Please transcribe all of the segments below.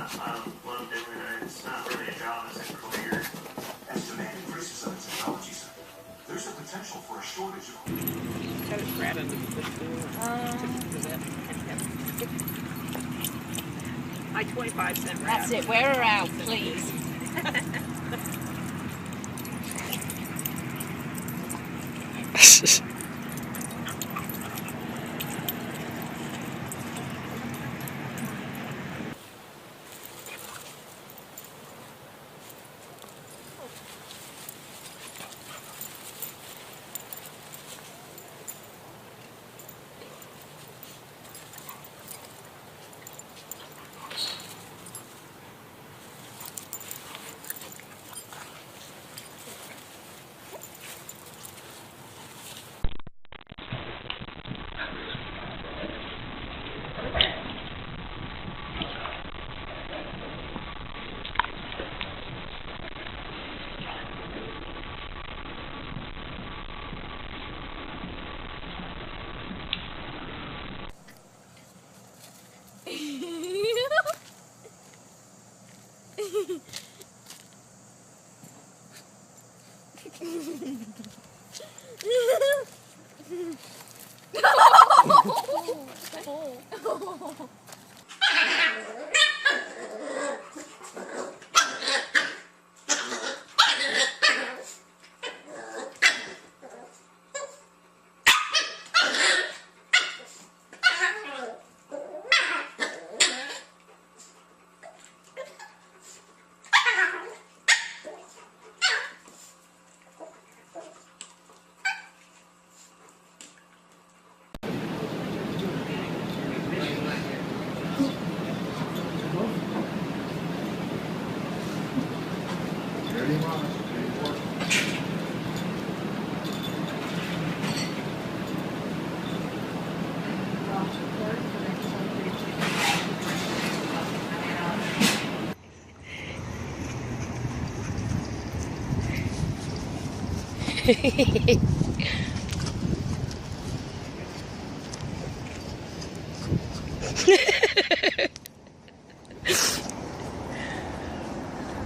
What I'm doing, it's not really a job, it's a career. As demand increases on the technology sector, there's a potential for a shortage of. Got a rat under the footstool. My 25-cent rat. That's it. Wear her out, please.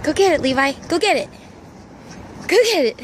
Go get it, Levi. Go get it. Go get it.